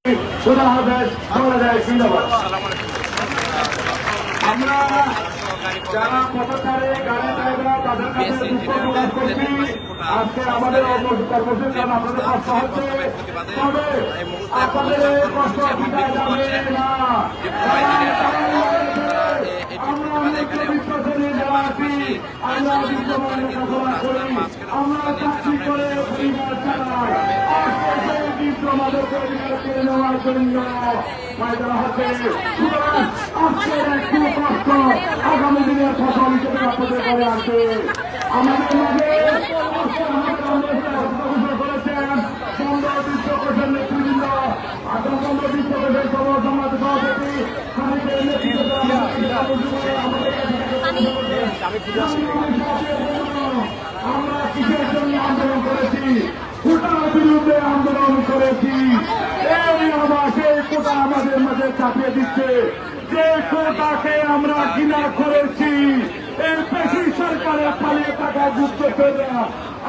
খুদা হাফেজ, বাংলাদেশ জিন্দাবাদ। আমরা যারা পথচারী গাড়ি ড্রাইভার তাদের কাছে দুঃখ প্রকাশ করছি। আজকে আমাদের কর্মসূচি কারণ আপনাদের কষ্ট হচ্ছে, তবে আপনাদের এই কষ্ট বিদায় যাবে না। আমরা বিশ্বজনী যারা আছি, আমরা বিশ্বমানের লেখাপড়া করি, আমরা চাকরি করে পরিবার চালাই। আমাদের পরিবার কেড়ে নেওয়ার জন্য ময়দান হচ্ছে। আজকের একটু কষ্ট আগামী দিনের ফসল হিসেবে আপনাদের করে আসবে। আমাদের মাঝে ঘোষণা করেছেন বন্ধ বিশ্বকোষের নেতৃবৃন্দ, বন্ধ বিশ্বকোষের সমাজ সভাপতি খানিকের নেতৃত্বে আমরা কিসের জন্য আন্দোলন করেছি? কোটার বিরুদ্ধে আন্দোলন করেছি। এই আবার সেই কোটা আমাদের মাঝে চাপিয়ে দিচ্ছে, যে কোটাকে আমরা ঘৃণা করেছি। এই পেশি সরকারের পালিয়ে থাকা যুক্ত করে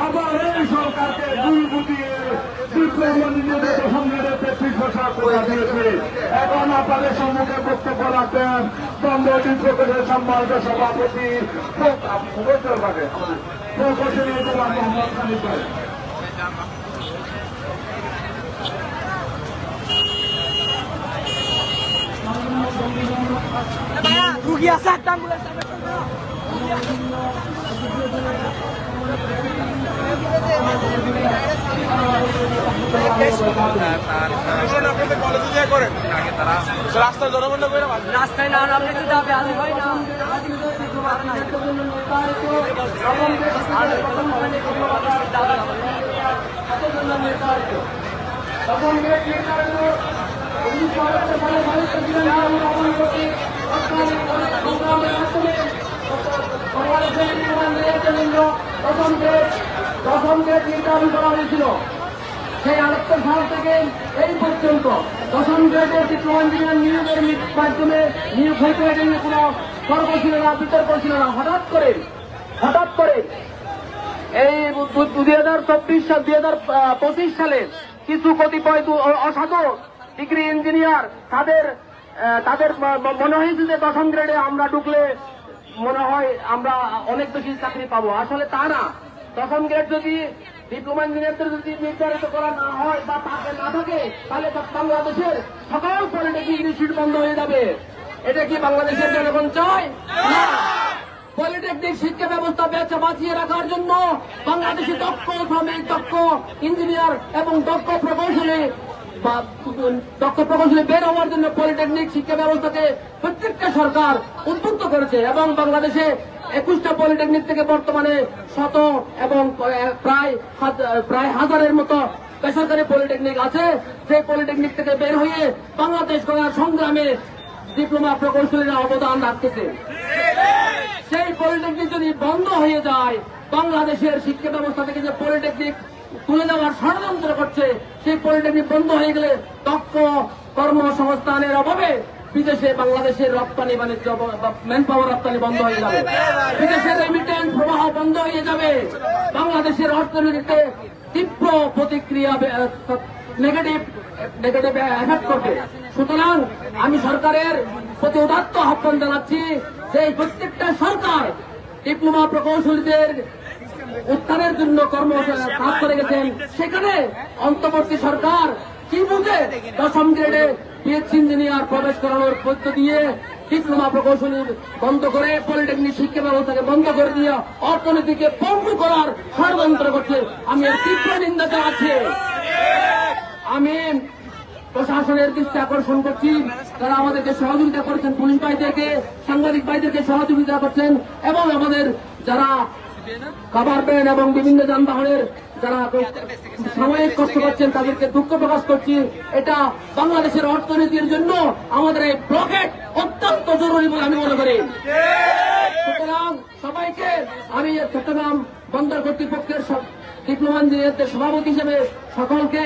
আবার এই সরকারকে দুই বুঝিয়ে এখন আপনাদের সম্মুখে বক্তব্য রাখবেন বন্ধ বিশ্বকোষের সম্মানিত সভাপতি প্রকৌশলী গোলাম মোহাম্মদ খালিদ ভাই। রুগী আছে একটা অ্যাম্বুলেন্স রাস্তায় জনগণ রাস্তায় না নামলে তো যাবে আগে হয় না। প্রথম গেট নির্ধারণ করা হয়েছিল। সেই 78 সাল থেকে এই পর্যন্ত দশম গ্রেডের ডিপ্লোমা ইঞ্জিনিয়ার নিয়োগের মাধ্যমে নিয়োগ হইতে কোনো তর্ক ছিল না, বিতর্ক ছিল না। হঠাৎ করে এই 2025 সালে কিছু কতিপয় অসাধু ডিগ্রি ইঞ্জিনিয়ার তাদের মনে হয়েছে যে দশম গ্রেডে আমরা ঢুকলে মনে হয় আমরা অনেক বেশি চাকরি পাবো। আসলে তা না। দশম গ্রেড যদি ডিপ্লোমা ইঞ্জিনিয়ারদের যদি নির্ধারিত করা না হয় বা না থাকে, তাহলে বাংলাদেশের সকল পলিটেকনিক ইনস্টিটিউট বন্ধ হয়ে যাবে। এটা কি বাংলাদেশের জনগণ চায়? না। পলিটেকনিক শিক্ষা ব্যবস্থা বাঁচিয়ে রাখার জন্য বাংলাদেশে দক্ষ শ্রমিক, দক্ষ ইঞ্জিনিয়ার এবং দক্ষ প্রকৌশলী বের হওয়ার জন্য পলিটেকনিক শিক্ষা ব্যবস্থাকে প্রত্যেকটা সরকার উদ্বুদ্ধ করেছে এবং বাংলাদেশে 21টা পলিটেকনিক থেকে বর্তমানে 100 এবং প্রায় হাজারের মতো বেসরকারি পলিটেকনিক আছে। সেই পলিটেকনিক থেকে বের হয়ে বাংলাদেশ গড়ার সংগ্রামে ডিপ্লোমা প্রকৌশলীরা অবদান রাখতেছে। সেই পলিটেকনিক যদি বন্ধ হয়ে যায়, বাংলাদেশের শিক্ষা ব্যবস্থা থেকে যে পলিটেকনিক তুলে দেওয়ার ষড়যন্ত্র করছে, সেই পলিটেকনিক বন্ধ হয়ে গেলে দক্ষ কর্মসংস্থানের অভাবে বিদেশে বাংলাদেশের রপ্তানি বাণিজ্য ম্যান পাওয়ার রপ্তানি বন্ধ হয়ে যাবে, বিদেশের রেমিটেন্স প্রবাহ বন্ধ হয়ে যাবে, বাংলাদেশের অর্থনীতিতে তীব্র প্রতিক্রিয়া নেগেটিভ এফেক্ট করবে। সুতরাং আমি সরকারের প্রতি উদাত্ত আহ্বান জানাচ্ছি যে প্রত্যেকটা সরকার ডিপ্লোমা প্রকৌশলীদের উত্থানের জন্য কাজ করে গেছেন, সেখানে অন্তর্বর্তী সরকার কি বুঝে দশম গ্রেডে পিএইচডি ইঞ্জিনিয়ার প্রবেশ করানোর পদ্ধতি দিয়ে ডিপ্লোমা প্রকৌশলী বন্ধ করে পলিটেকনিক শিক্ষা ব্যবস্থাকে বন্ধ করে দিয়ে অর্থনীতিকে পঙ্গু করার ষড়যন্ত্র করছে। আমি এর তীব্র নিন্দা জানাচ্ছি। আমি প্রশাসনের দৃষ্টি আকর্ষণ করছি, তারা আমাদেরকে সহযোগিতা করছেন, পুলিশ ভাইদেরকে, সাংবাদিক ভাইদেরকে সহযোগিতা করছেন এবং আমাদের যারা খাবার পেন এবং বিভিন্ন যানবাহনের যারা সাময়িক কষ্ট করছেন তাদেরকে দুঃখ প্রকাশ করছি। এটা বাংলাদেশের অর্থনীতির জন্য আমাদের এই ব্লকেট অত্যন্ত জরুরি বলে আমি মনে করি। সুতরাং সবাইকে আমি চট্টগ্রাম বন্দর কর্তৃপক্ষের ডিপ্লোমা ইঞ্জিনিয়ারদের সভাপতি হিসেবে সকলকে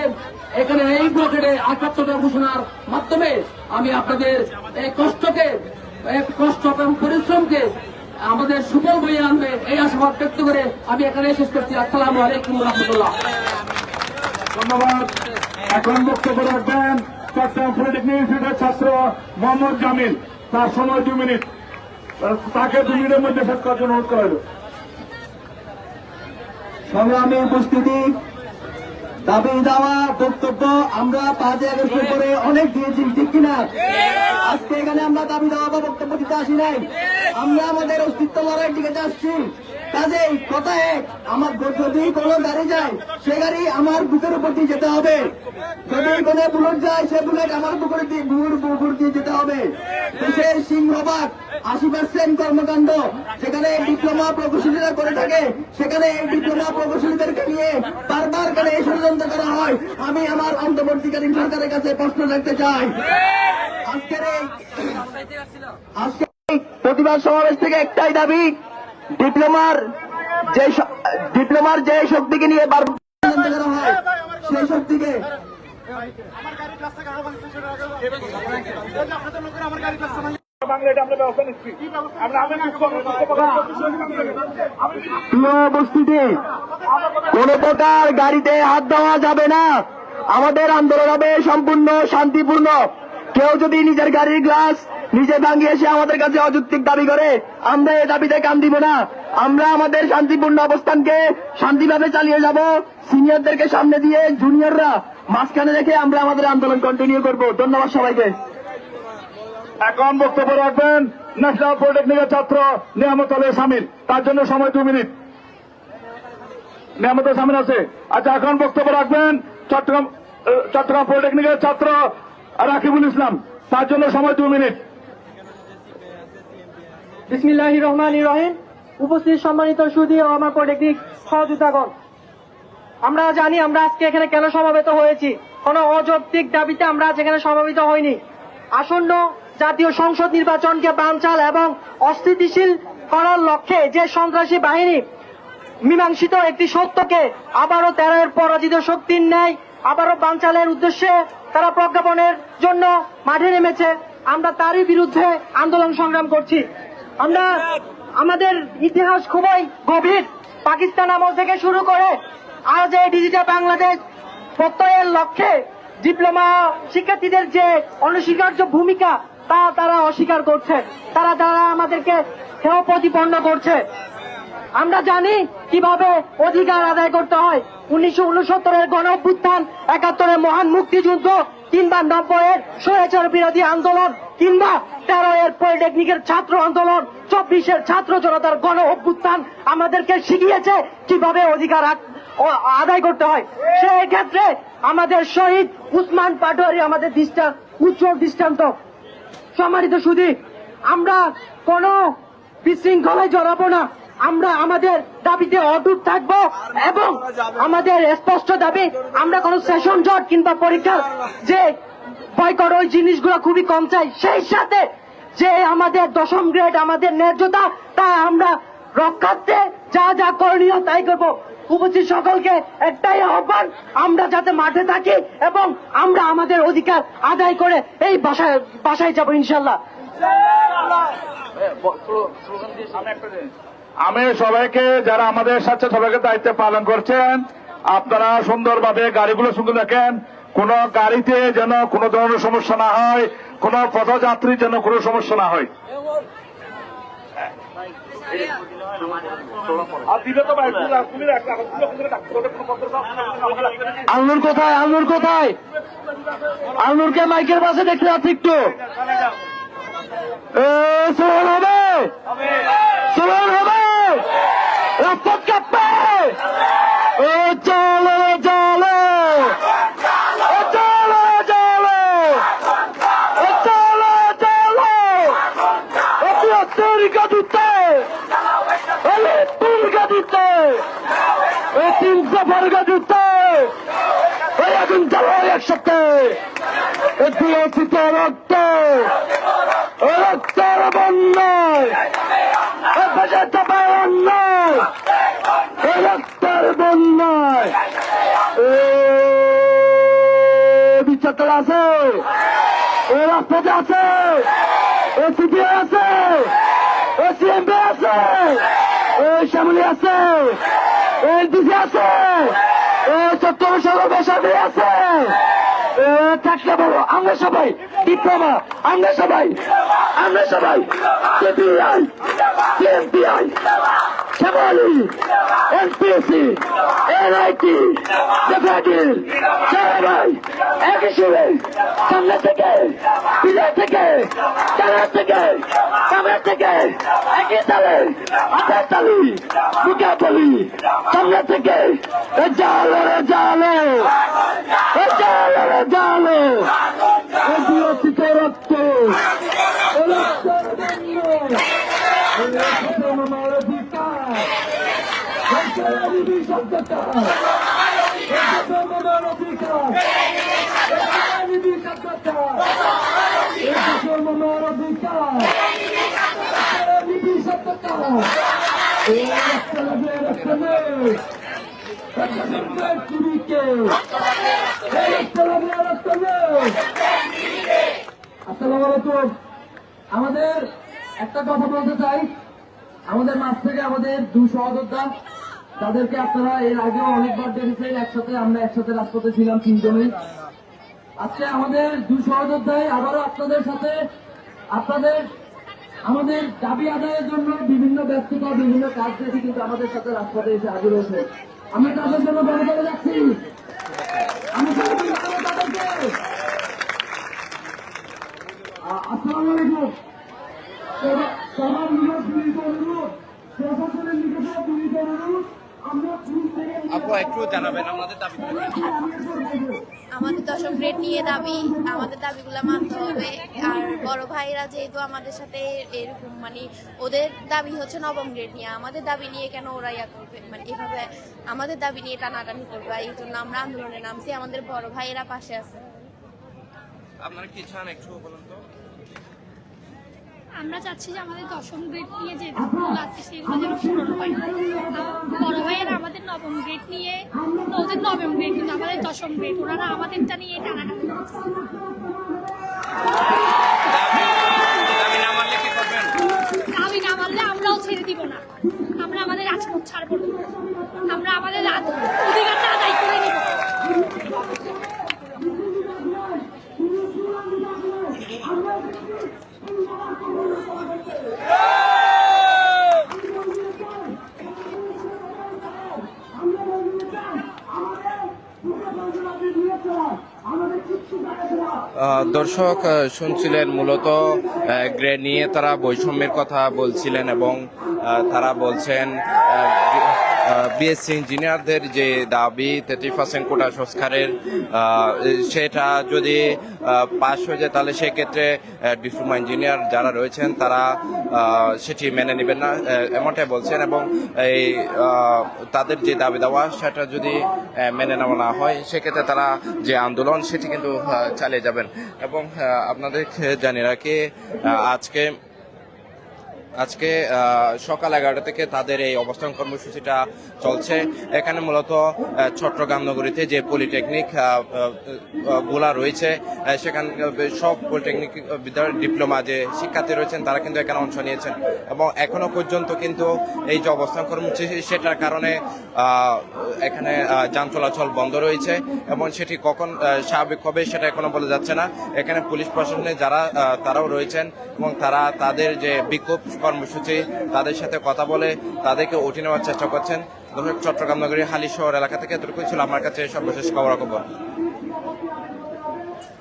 এখানে এই ব্লকেটে 78টা ঘোষণার মাধ্যমে আমি আপনাদের এই কষ্ট এবং পরিশ্রমকে আমাদের সুফল বয়ে আনবে এই আশাবাদ ব্যক্ত করে আমি এখানে শেষ করছি। আসসালামু আলাইকুম রহমতুল্লাহ। ধন্যবাদ। এখন বক্তব্য রাখবেন চট্টগ্রাম পলিটেকনিক ইনস্টিটিউটের ছাত্র মোহাম্মদ জামিল, তার সময় 2 মিনিট, তাকে 2 মিনিটের মধ্যে শেষ করার জন্য অনুরোধ করা হলো। সংগ্রামী উপস্থিতি, দাবি দেওয়া বক্তব্য আমরা 5 আগস্টের পরে অনেক দিয়েছি, ঠিক কিনা? আজকে এখানে আমরা দাবি দেওয়া বা বক্তব্য দিতে আসি নাই, আমরা আমাদের অস্তিত্ব লড়াই টিকে আসছি। কাজেই কথা এক, আমার যদি কোনো গাড়ি যায় সে গাড়ি আমার বুকের উপর দিয়ে যেতে হবে, যদি কোনো বুলেট যায় সে বুলেট আমার বুকের উপর দিয়ে যেতে হবে। দেশের সিংহভাগ 80% কর্মকাণ্ড যেখানে ডিপ্লোমা প্রকৌশলীরা করে থাকে, সেখানে এই ডিপ্লোমা প্রকৌশলীদেরকে নিয়ে বারবার করে এই ষড়যন্ত্র করা হয়। আমি আমার অন্তর্বর্তীকালীন সরকারের কাছে প্রশ্ন রাখতে চাই, আজকের এই প্রতিবাদ সমাবেশ থেকে একটাই দাবি, ডিপ্লোমার যে শক্তিকে নিয়ে বারবার ষড়যন্ত্র করা হয় সেই শক্তিকে উপস্থিতি, কোন প্রকার গাড়িতে হাত দেওয়া যাবে না। আমাদের আন্দোলন হবে সম্পূর্ণ শান্তিপূর্ণ। কেউ যদি নিজের গাড়ির গ্লাস নিজে ভাঙিয়ে এসে আমাদের কাছে অযৌক্তিক দাবি করে, আমরা এই দাবিতে কান দিব না। আমরা আমাদের শান্তিপূর্ণ অবস্থানকে শান্তিভাবে চালিয়ে যাব। সিনিয়রদেরকে সামনে দিয়ে জুনিয়ররা মাঝখানে রেখে আমরা আমাদের আন্দোলন কন্টিনিউ করব। ধন্যবাদ সবাইকে। এখন বক্তব্য রাখবেন ন্যাশনাল পলিটেকনিকের ছাত্র নিয়ামত আলী সামিল, তার জন্য সময় 2 মিনিট। নিয়ামত আলী সামিল আছে? আচ্ছা, এখন বক্তব্য রাখবেন চট্টগ্রাম পলিটেকনিকের ছাত্র রাকিবুল ইসলাম, তার জন্য সময় 2 মিনিট। বিসমিল্লাহির রহমানির রহিম। উপস্থিত সম্মানিত সুধী ও আমার পলিটেকনিক সহযোদ্ধাগণ, আমরা জানি আমরা আজকে এখানে কেন সমবেত হয়েছি। কোন অযৌক্তিক দাবিতে আমরা আজ এখানে সমবেত হইনি। আসন্ন জাতীয় সংসদ নির্বাচনকে বানচাল এবং অস্থিতিশীল করার লক্ষ্যে যে সন্ত্রাসী বাহিনী মীমাংসিত একটি সত্যকে আবারও 13 পরাজিত শক্তির ন্যায় আবারও বানচালের উদ্দেশ্যে তারা প্রজ্ঞাপনের জন্য মাঠে নেমেছে, আমরা তারই বিরুদ্ধে আন্দোলন সংগ্রাম করছি। আমরা আমাদের ইতিহাস খুবই গভীর। পাকিস্তান আমল থেকে শুরু করে আজ এই ডিজিটাল বাংলাদেশ প্রত্যয়ের লক্ষ্যে ডিপ্লোমা শিক্ষার্থীদের যে অনস্বীকার্য ভূমিকা তা তারা অস্বীকার করছে, তারা আমাদেরকে হেয় প্রতিপন্ন করছে। আমরা জানি কিভাবে অধিকার আদায় করতে হয়। 1969-এর গণ অভ্যুত্থান, 71-এর মহান মুক্তিযুদ্ধ, কিংবা 90-এর স্বৈরাচার বিরোধী আন্দোলন, কিংবা 13-এর পলিটেকনিকের ছাত্র আন্দোলন, 24-এর ছাত্র জনতার গণ অভ্যুত্থান আমাদেরকে শিখিয়েছে কিভাবে অধিকার আদায় করতে হয়। সেই ক্ষেত্রে আমাদের শহীদ উসমান পাটোয়ারি আমাদের উজ্জ্বল দৃষ্টান্ত। সম্মানিত সুধী, আমরা কোন বিশৃঙ্খলায় জড়াবো না, আমরা আমাদের দাবিতে অটুট থাকবো এবং আমাদের স্পষ্ট দাবি, আমরা কোন সেশন জট কিংবা পরীক্ষার যে বয়কট ওই জিনিসগুলো খুবই কম চাই। সেই সাথে যে আমাদের 10ম গ্রেড আমাদের ন্যায্যতা তা আমরা রক্ষার্থে যা যা করণীয় তাই করবো। উপস্থিত সকলকে একটাই আহ্বান, আমরা যাতে মাঠে থাকি এবং আমরা আমাদের অধিকার আদায় করে এই বাসায় যাবো ইনশাল্লাহ। আমি সবাইকে, যারা আমাদের সাথে সবাইকে দায়িত্ব পালন করছেন, আপনারা সুন্দরভাবে গাড়িগুলো সুন্দর দেখেন, কোন গাড়িতে যেন কোন ধরনের সমস্যা না হয়, কোন পথযাত্রীর যেন কোনো সমস্যা না হয়। আলনুর কোথায়? আলনুর কোথায়? আলনুরকে মাইকের পাশে দেখতে যাচ্ছি একটু। স্লোগান হবে, স্লোগান হবে, রাজপথ কাঁপবে। চলো চলো, চলো চলো, চলো চলো, তরিকা দিতে, তুলকা দিতে, 300 ফরকা দিতে, এখন চলো একসাথে দিয়েছি তো রক্ত, রক্তের বন্যায় অন্যায়, রক্তের বন্যায় বিচার আছে, রাজপথে আছে, সিপিআই আছে, সিএমপি আছে, শ্যামলী আছে, এনটিসি আছে, চট্টগ্রাম সদর বেসরকারি আছে, থাকলে বলো আমরা সবাই ডিপ্লোমা, আমরা সবাই সিপিআই, সিএমপিআই, শ্যামলী, এনপিএসসি, এনআইটি, জাফাগির, সবাই একই সুরে সামনে থেকে, বিজয় থেকে, টানা থেকে, কামের থেকে একই তালে হাতের তালি, বুকে বলি সামনে থেকে জালো রে জালো, জালো রে জালো, অধিরচিত রক্ত, আমার অধিকার, শব্দটা আমার অধিকার, শব্দটা আমার অধিকার, শব্দটা আমাদের একটা কথা বলতে চাই, আমাদের মাঝ থেকে আমাদের 2 সহযোদ্ধা, তাদেরকে আপনারা এর আগেও অনেকবার দেখেছেন, আমরা একসাথে রাজপথে ছিলাম 3 জনই। আজকে আমাদের 2 সহযোদ্ধাই আবারও আপনাদের সাথে আমাদের দাবি আদায়ের জন্য বিভিন্ন ব্যস্ততা, বিভিন্ন কাজ দেখে কিন্তু আমাদের সাথে রাজপথে এসে হাজির হয়েছে। আমরা তাদের জন্য বড় করে যাচ্ছি, আমি তাদেরকে আসসালামু আলাইকুম। সবার নিকট অনুরোধ, প্রশাসনের নিকট অনুরোধ, আমরা আপু একটু জানাবেন আমাদের দাবি। আমাদের 10ম গ্রেড নিয়ে দাবি, আমাদের দাবিগুলো মানতে হবে। আর বড় ভাইরা যেহেতু আমাদের সাথে এরকম মানে ওদের দাবি হচ্ছে 9ম গ্রেড নিয়ে, আমাদের দাবি নিয়ে কেন ওরা ইয়া করবে, মানে এভাবে আমাদের দাবি নিয়ে টানাটানি করবে। এই জন্য আমরা আন্দোলনে নামছি, আমাদের বড় ভাইয়েরা পাশে আছে। আপনারা কি চান একটু বলুন তো? আমরা চাচ্ছি যে আমাদের 10ম গ্রেড নিয়ে যে ভুল আছে সেগুলো যেন পূরণ হয়। বড় ভাইয়েরা আমাদের 9ম গ্রেড নিয়ে, ওদের 9ম গ্রেড কিন্তু আমাদের 10ম গ্রেড, ওনারা আমাদেরটা নিয়ে টানাটানি করছে। দাবি না মানলে কি করবেন? দাবি না মানলে আমরাও ছেড়ে দিব না, আমরা আমাদের রাজপথ ছাড়বো না, আমরা আমাদের অধিকারটা আদায় করে নিব। দর্শক শুনছিলেন মূলত গ্রেড নিয়ে তারা বৈষম্যের কথা বলছিলেন এবং তারা বলছেন বিএসসি ইঞ্জিনিয়ারদের যে দাবি 33% কোটা সংস্কারের, সেটা যদি পাশ হয়ে যায় তাহলে সেক্ষেত্রে ডিপ্লোমা ইঞ্জিনিয়ার যারা রয়েছেন তারা সেটি মেনে নেবেন না, এমনটাই বলছেন। এবং এই তাদের যে দাবি দেওয়া সেটা যদি মেনে নেওয়া না হয় সেক্ষেত্রে তারা যে আন্দোলন সেটি কিন্তু চালিয়ে যাবেন। এবং আপনাদের জানিয়ে রাখি আজকে সকাল 11টা থেকে তাদের এই অবস্থান কর্মসূচিটা চলছে। এখানে মূলত চট্টগ্রাম নগরীতে যে পলিটেকনিক গুলা রয়েছে সেখানে সব পলিটেকনিক বিদ্যালয়ের ডিপ্লোমা যে শিক্ষার্থী রয়েছেন তারা কিন্তু এখানে অংশ নিয়েছেন এবং এখনো পর্যন্ত কিন্তু এই যে অবস্থান কর্মসূচি সেটার কারণে এখানে যান চলাচল বন্ধ রয়েছে এবং সেটি কখন স্বাভাবিক হবে সেটা এখনো বলা যাচ্ছে না। এখানে পুলিশ প্রশাসনে যারা তারাও রয়েছেন এবং তারা তাদের যে বিক্ষোভ কর্মসূচি তাদের সাথে কথা বলে তাদেরকে উঠিয়ে নেওয়ার চেষ্টা করছেন। চট্টগ্রাম নগরীর হালি শহর এলাকা থেকে এতটুকুই ছিল আমার কাছে সর্বশেষ খবরাখবর।